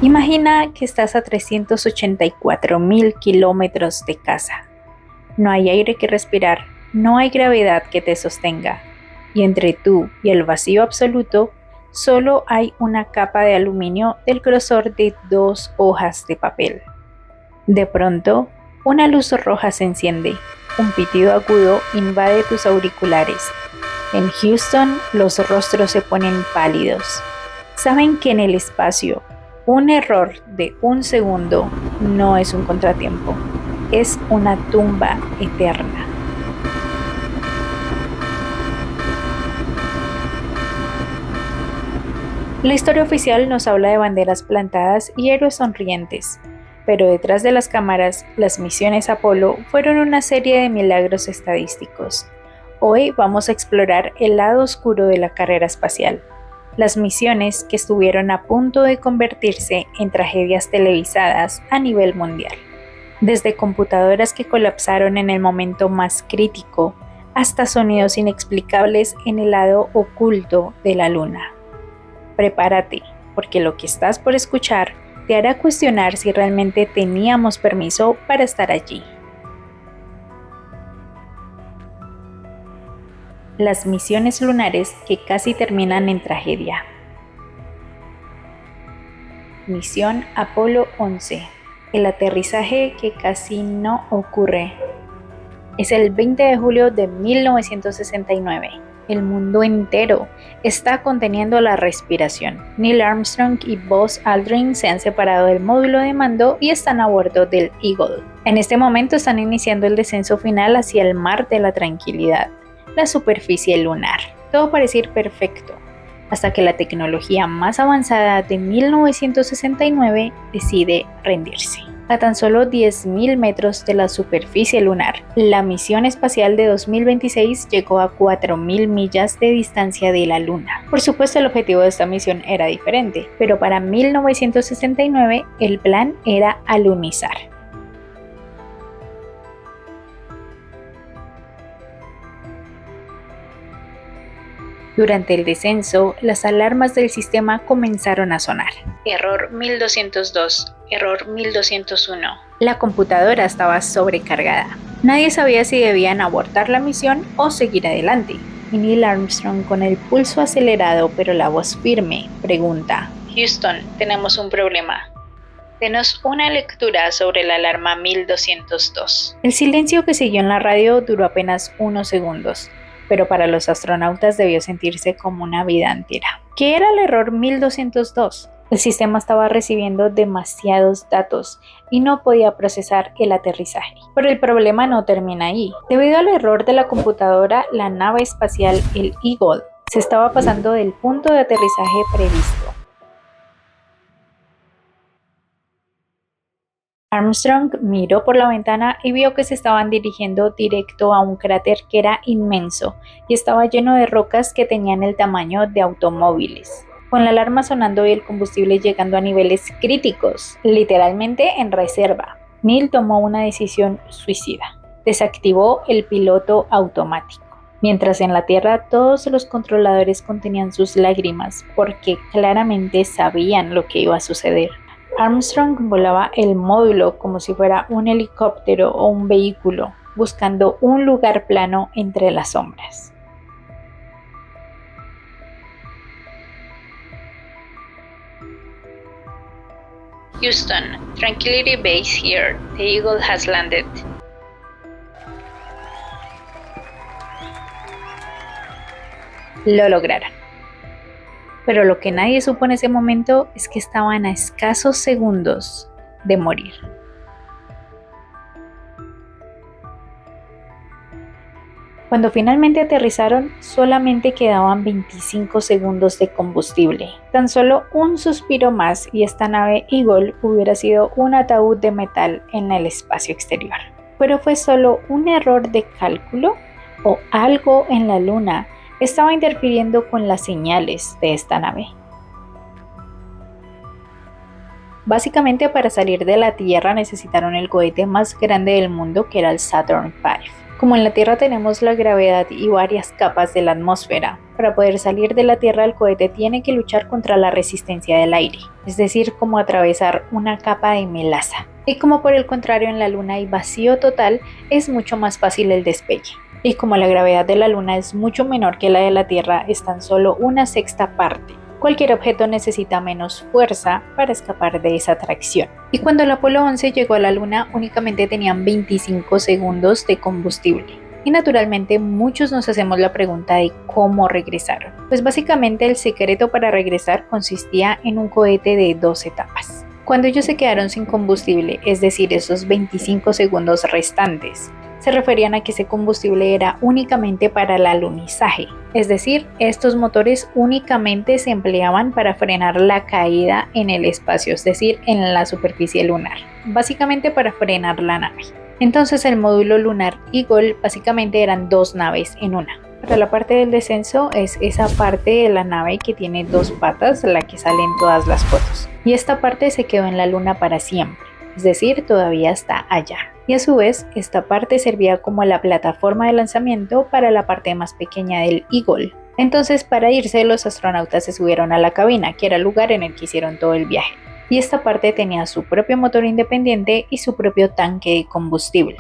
Imagina que estás a 384.000 kilómetros de casa. No hay aire que respirar, no hay gravedad que te sostenga, y entre tú y el vacío absoluto solo hay una capa de aluminio del grosor de 2 hojas de papel. De pronto, una luz roja se enciende, un pitido agudo invade tus auriculares. En Houston, los rostros se ponen pálidos. Saben que en el espacio, un error de un segundo no es un contratiempo, es una tumba eterna. La historia oficial nos habla de banderas plantadas y héroes sonrientes, pero detrás de las cámaras, las misiones Apolo fueron una serie de milagros estadísticos. Hoy vamos a explorar el lado oscuro de la carrera espacial, las misiones que estuvieron a punto de convertirse en tragedias televisadas a nivel mundial. Desde computadoras que colapsaron en el momento más crítico, hasta sonidos inexplicables en el lado oculto de la Luna. Prepárate, porque lo que estás por escuchar te hará cuestionar si realmente teníamos permiso para estar allí. Las misiones lunares que casi terminan en tragedia. Misión Apolo 11. El aterrizaje que casi no ocurre. Es el 20 de julio de 1969. El mundo entero está conteniendo la respiración. Neil Armstrong y Buzz Aldrin se han separado del módulo de mando y están a bordo del Eagle. En este momento están iniciando el descenso final hacia el mar de la tranquilidad, la superficie lunar. Todo parece ir perfecto, hasta que la tecnología más avanzada de 1969 decide rendirse. A tan solo 10.000 metros de la superficie lunar, la misión espacial de 2026 llegó a 4.000 millas de distancia de la Luna. Por supuesto, el objetivo de esta misión era diferente, pero para 1969 el plan era alunizar. Durante el descenso, las alarmas del sistema comenzaron a sonar. Error 1202, error 1201. La computadora estaba sobrecargada. Nadie sabía si debían abortar la misión o seguir adelante. Y Neil Armstrong, con el pulso acelerado pero la voz firme, pregunta: Houston, tenemos un problema. Denos una lectura sobre la alarma 1202. El silencio que siguió en la radio duró apenas unos segundos, pero para los astronautas debió sentirse como una vida entera. ¿Qué era el error 1202? El sistema estaba recibiendo demasiados datos y no podía procesar el aterrizaje. Pero el problema no termina ahí. Debido al error de la computadora, la nave espacial, el Eagle, se estaba pasando del punto de aterrizaje previsto. Armstrong miró por la ventana y vio que se estaban dirigiendo directo a un cráter que era inmenso y estaba lleno de rocas que tenían el tamaño de automóviles. Con la alarma sonando y el combustible llegando a niveles críticos, literalmente en reserva, Neil tomó una decisión suicida. Desactivó el piloto automático. Mientras en la Tierra todos los controladores contenían sus lágrimas porque claramente sabían lo que iba a suceder. Armstrong volaba el módulo como si fuera un helicóptero o un vehículo, buscando un lugar plano entre las sombras. Houston, Tranquility Base here. The Eagle has landed. Lo lograron. Pero lo que nadie supo en ese momento es que estaban a escasos segundos de morir. Cuando finalmente aterrizaron, solamente quedaban 25 segundos de combustible. Tan solo un suspiro más y esta nave Eagle hubiera sido un ataúd de metal en el espacio exterior. ¿Pero fue solo un error de cálculo o algo en la Luna estaba interfiriendo con las señales de esta nave? Básicamente, para salir de la Tierra necesitaron el cohete más grande del mundo, que era el Saturn V. Como en la Tierra tenemos la gravedad y varias capas de la atmósfera, para poder salir de la Tierra el cohete tiene que luchar contra la resistencia del aire, es decir, como atravesar una capa de melaza. Y como por el contrario en la Luna hay vacío total, es mucho más fácil el despegue. Y como la gravedad de la Luna es mucho menor que la de la Tierra, es tan solo una sexta parte. Cualquier objeto necesita menos fuerza para escapar de esa atracción. Y cuando el Apolo 11 llegó a la Luna, únicamente tenían 25 segundos de combustible. Y naturalmente muchos nos hacemos la pregunta de cómo regresaron. Pues básicamente el secreto para regresar consistía en un cohete de 2 etapas. Cuando ellos se quedaron sin combustible, es decir, esos 25 segundos restantes, se referían a que ese combustible era únicamente para el alunizaje, es decir, estos motores únicamente se empleaban para frenar la caída en el espacio, es decir, en la superficie lunar, básicamente para frenar la nave. Entonces el módulo lunar Eagle básicamente eran 2 naves en una. Para la parte del descenso es esa parte de la nave que tiene 2 patas, la que sale en todas las fotos. Y esta parte se quedó en la luna para siempre, es decir, todavía está allá. Y a su vez, esta parte servía como la plataforma de lanzamiento para la parte más pequeña del Eagle. Entonces, para irse, los astronautas se subieron a la cabina, que era el lugar en el que hicieron todo el viaje. Y esta parte tenía su propio motor independiente y su propio tanque de combustible.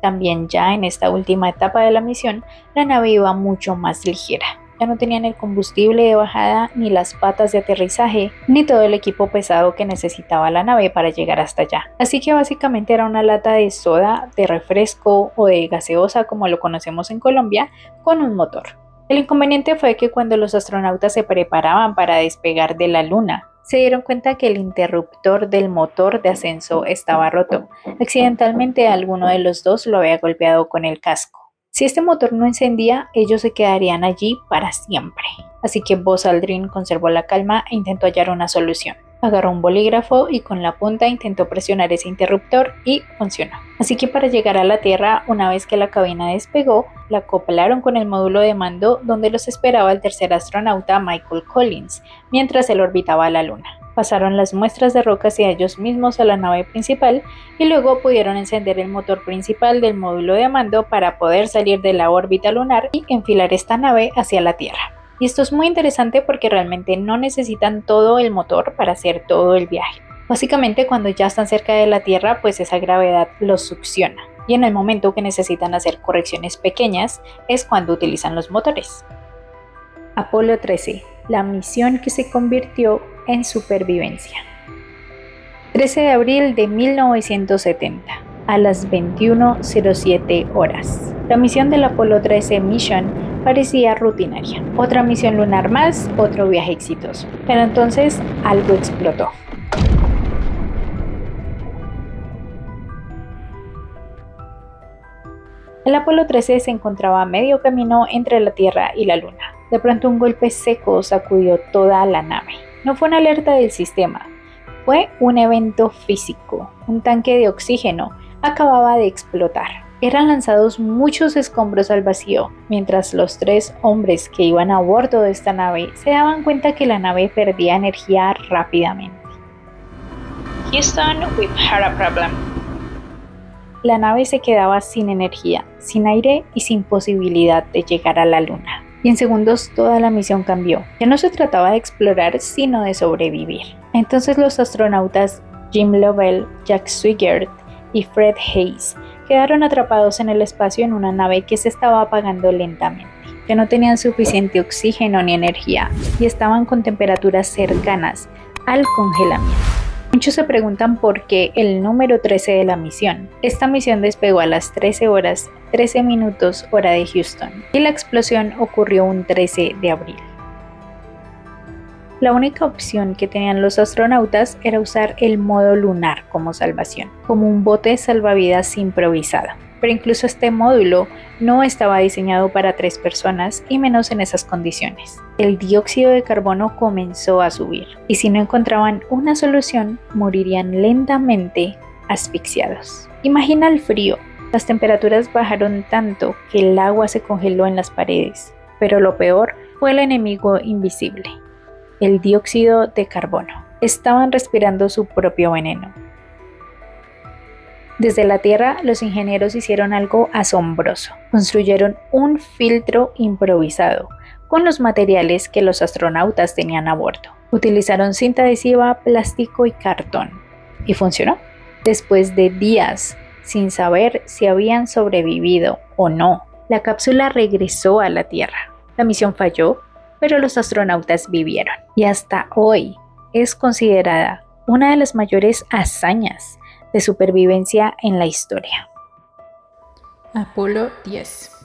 También ya en esta última etapa de la misión, la nave iba mucho más ligera. Ya no tenían el combustible de bajada, ni las patas de aterrizaje, ni todo el equipo pesado que necesitaba la nave para llegar hasta allá. Así que básicamente era una lata de soda, de refresco o de gaseosa como lo conocemos en Colombia, con un motor. El inconveniente fue que cuando los astronautas se preparaban para despegar de la Luna, se dieron cuenta que el interruptor del motor de ascenso estaba roto. Accidentalmente alguno de los dos lo había golpeado con el casco. Si este motor no encendía, ellos se quedarían allí para siempre. Así que Buzz Aldrin conservó la calma e intentó hallar una solución. Agarró un bolígrafo y con la punta intentó presionar ese interruptor y funcionó. Así que para llegar a la Tierra, una vez que la cabina despegó, la acoplaron con el módulo de mando donde los esperaba el tercer astronauta Michael Collins, mientras él orbitaba la Luna. Pasaron las muestras de roca hacia ellos mismos a la nave principal y luego pudieron encender el motor principal del módulo de mando para poder salir de la órbita lunar y enfilar esta nave hacia la Tierra. Y esto es muy interesante porque realmente no necesitan todo el motor para hacer todo el viaje. Básicamente cuando ya están cerca de la Tierra, pues esa gravedad los succiona. Y en el momento que necesitan hacer correcciones pequeñas es cuando utilizan los motores. Apolo 13, la misión que se convirtió en supervivencia. 13 de abril de 1970, a las 21:07 horas. La misión del Apolo 13 Mission parecía rutinaria. Otra misión lunar más, otro viaje exitoso. Pero entonces algo explotó. El Apolo 13 se encontraba a medio camino entre la Tierra y la Luna. De pronto un golpe seco sacudió toda la nave. No fue una alerta del sistema, fue un evento físico. Un tanque de oxígeno acababa de explotar. Eran lanzados muchos escombros al vacío, mientras los 3 hombres que iban a bordo de esta nave se daban cuenta que la nave perdía energía rápidamente. Houston, we've had a problem. La nave se quedaba sin energía, sin aire y sin posibilidad de llegar a la Luna. Y en segundos toda la misión cambió. Ya no se trataba de explorar, sino de sobrevivir. Entonces los astronautas Jim Lovell, Jack Swigert y Fred Haise quedaron atrapados en el espacio en una nave que se estaba apagando lentamente. Ya no tenían suficiente oxígeno ni energía y estaban con temperaturas cercanas al congelamiento. Muchos se preguntan por qué el número 13 de la misión. Esta misión despegó a las 13 horas 13 minutos hora de Houston y la explosión ocurrió un 13 de abril. La única opción que tenían los astronautas era usar el modo lunar como salvación, como un bote salvavidas improvisado. Pero incluso este módulo no estaba diseñado para 3 personas y menos en esas condiciones. El dióxido de carbono comenzó a subir y si no encontraban una solución, morirían lentamente asfixiados. Imagina el frío. Las temperaturas bajaron tanto que el agua se congeló en las paredes, pero lo peor fue el enemigo invisible, el dióxido de carbono. Estaban respirando su propio veneno. Desde la Tierra, los ingenieros hicieron algo asombroso. Construyeron un filtro improvisado con los materiales que los astronautas tenían a bordo. Utilizaron cinta adhesiva, plástico y cartón. Y funcionó. Después de días sin saber si habían sobrevivido o no, la cápsula regresó a la Tierra. La misión falló, pero los astronautas vivieron. Y hasta hoy es considerada una de las mayores hazañas de supervivencia en la historia. Apolo 10.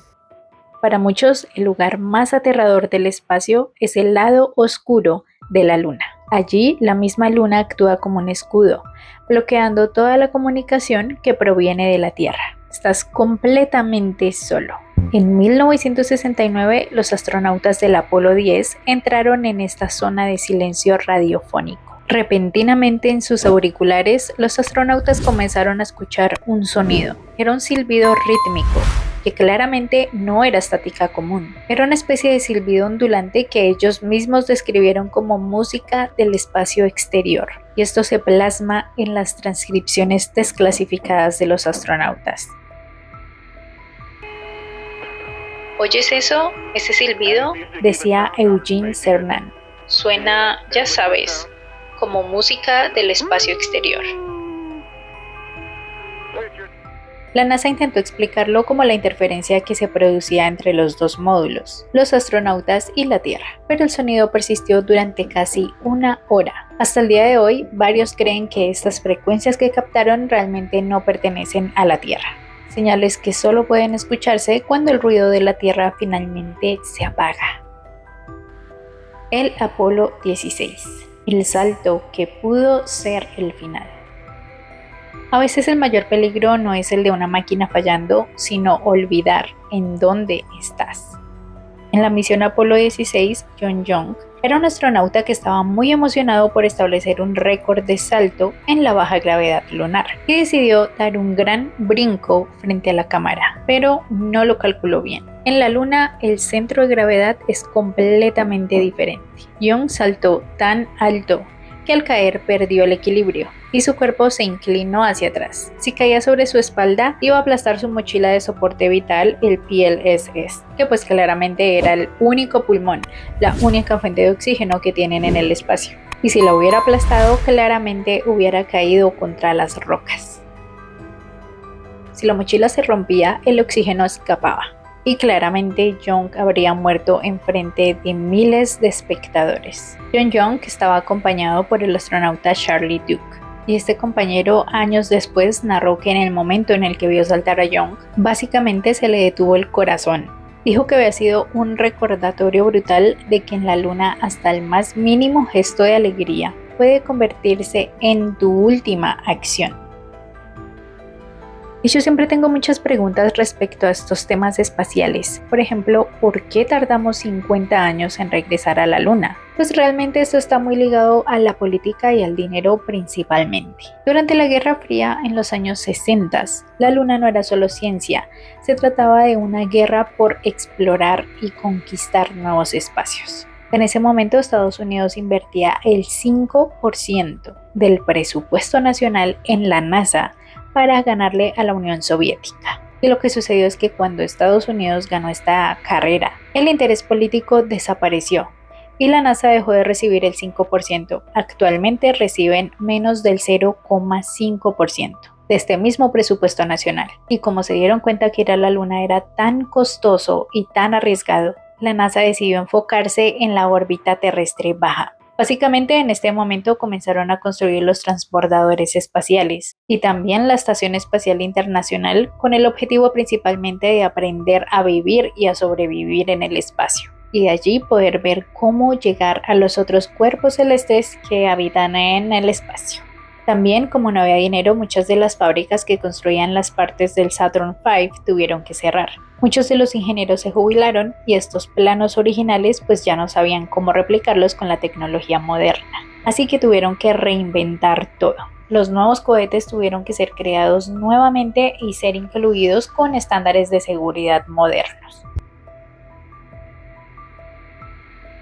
Para muchos, el lugar más aterrador del espacio es el lado oscuro de la Luna. Allí, la misma Luna actúa como un escudo, bloqueando toda la comunicación que proviene de la Tierra. Estás completamente solo. En 1969, los astronautas del Apolo 10 entraron en esta zona de silencio radiofónico. Repentinamente en sus auriculares, los astronautas comenzaron a escuchar un sonido. Era un silbido rítmico, que claramente no era estática común. Era una especie de silbido ondulante que ellos mismos describieron como música del espacio exterior. Y esto se plasma en las transcripciones desclasificadas de los astronautas. ¿Oyes eso? ¿Ese silbido? Decía Eugene Cernan. Suena, ya sabes, como música del espacio exterior. La NASA intentó explicarlo como la interferencia que se producía entre los dos módulos, los astronautas y la Tierra, pero el sonido persistió durante casi una hora. Hasta el día de hoy, varios creen que estas frecuencias que captaron realmente no pertenecen a la Tierra, señales que solo pueden escucharse cuando el ruido de la Tierra finalmente se apaga. El Apolo 16, el salto que pudo ser el final. A veces el mayor peligro no es el de una máquina fallando, sino olvidar en dónde estás. En la misión Apolo 16, John Young era un astronauta que estaba muy emocionado por establecer un récord de salto en la baja gravedad lunar y decidió dar un gran brinco frente a la cámara, pero no lo calculó bien. En la Luna, el centro de gravedad es completamente diferente. Young saltó tan alto que al caer perdió el equilibrio y su cuerpo se inclinó hacia atrás. Si caía sobre su espalda, iba a aplastar su mochila de soporte vital, el PLSS, que pues claramente era el único pulmón, la única fuente de oxígeno que tienen en el espacio. Y si la hubiera aplastado, claramente hubiera caído contra las rocas. Si la mochila se rompía, el oxígeno escapaba. Y claramente Young habría muerto en frente de miles de espectadores. John Young estaba acompañado por el astronauta Charlie Duke, y este compañero años después narró que en el momento en el que vio saltar a Young, básicamente se le detuvo el corazón. Dijo que había sido un recordatorio brutal de que en la Luna hasta el más mínimo gesto de alegría puede convertirse en tu última acción. Y yo siempre tengo muchas preguntas respecto a estos temas espaciales. Por ejemplo, ¿por qué tardamos 50 años en regresar a la Luna? Pues realmente esto está muy ligado a la política y al dinero principalmente. Durante la Guerra Fría, en los años 60, la Luna no era solo ciencia, se trataba de una guerra por explorar y conquistar nuevos espacios. En ese momento, Estados Unidos invertía el 5% del presupuesto nacional en la NASA para ganarle a la Unión Soviética. Y lo que sucedió es que cuando Estados Unidos ganó esta carrera, el interés político desapareció y la NASA dejó de recibir el 5%. Actualmente reciben menos del 0,5% de este mismo presupuesto nacional. Y como se dieron cuenta que ir a la Luna era tan costoso y tan arriesgado, la NASA decidió enfocarse en la órbita terrestre baja. Básicamente en este momento comenzaron a construir los transbordadores espaciales y también la Estación Espacial Internacional con el objetivo principalmente de aprender a vivir y a sobrevivir en el espacio y de allí poder ver cómo llegar a los otros cuerpos celestes que habitan en el espacio. También, como no había dinero, muchas de las fábricas que construían las partes del Saturn V tuvieron que cerrar. Muchos de los ingenieros se jubilaron y estos planos originales pues ya no sabían cómo replicarlos con la tecnología moderna. Así que tuvieron que reinventar todo. Los nuevos cohetes tuvieron que ser creados nuevamente y ser incluidos con estándares de seguridad modernos.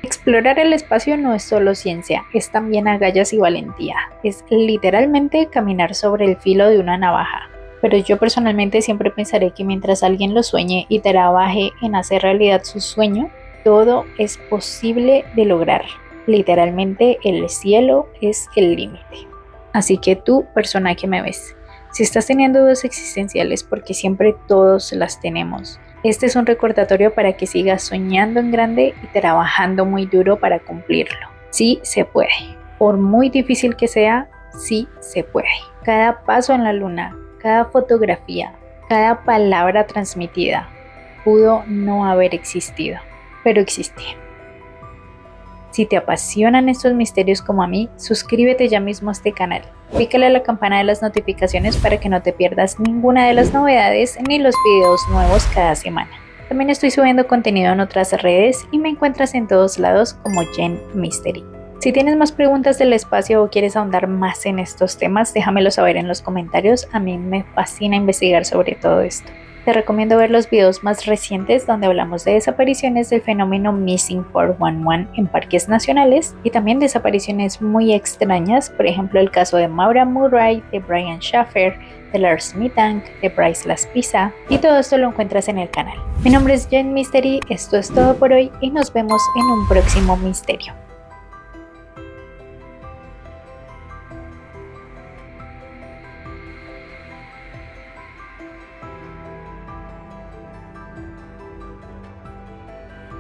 Explorar el espacio no es solo ciencia, es también agallas y valentía. Es literalmente caminar sobre el filo de una navaja. pero yo personalmente siempre pensaré que mientras alguien lo sueñe y trabaje en hacer realidad su sueño, todo es posible de lograr. Literalmente el cielo es el límite. Así que tú, persona que me ves, si estás teniendo dudas existenciales, porque siempre todos las tenemos, este es un recordatorio para que sigas soñando en grande y trabajando muy duro para cumplirlo. Sí se puede. Por muy difícil que sea, sí se puede. Cada paso en la luna, cada fotografía, cada palabra transmitida pudo no haber existido, pero existe. Si te apasionan estos misterios como a mí, suscríbete ya mismo a este canal. Pícale a la campana de las notificaciones para que no te pierdas ninguna de las novedades ni los videos nuevos cada semana. También estoy subiendo contenido en otras redes y me encuentras en todos lados como Jen Mystery. Si tienes más preguntas del espacio o quieres ahondar más en estos temas, déjamelo saber en los comentarios. A mí me fascina investigar sobre todo esto. Te recomiendo ver los videos más recientes donde hablamos de desapariciones del fenómeno Missing 411 en parques nacionales y también desapariciones muy extrañas, por ejemplo el caso de Maura Murray, de Brian Schaffer, de Lars Mittank, de Bryce Laspisa, y todo esto lo encuentras en el canal. Mi nombre es Jen Mystery, esto es todo por hoy y nos vemos en un próximo misterio.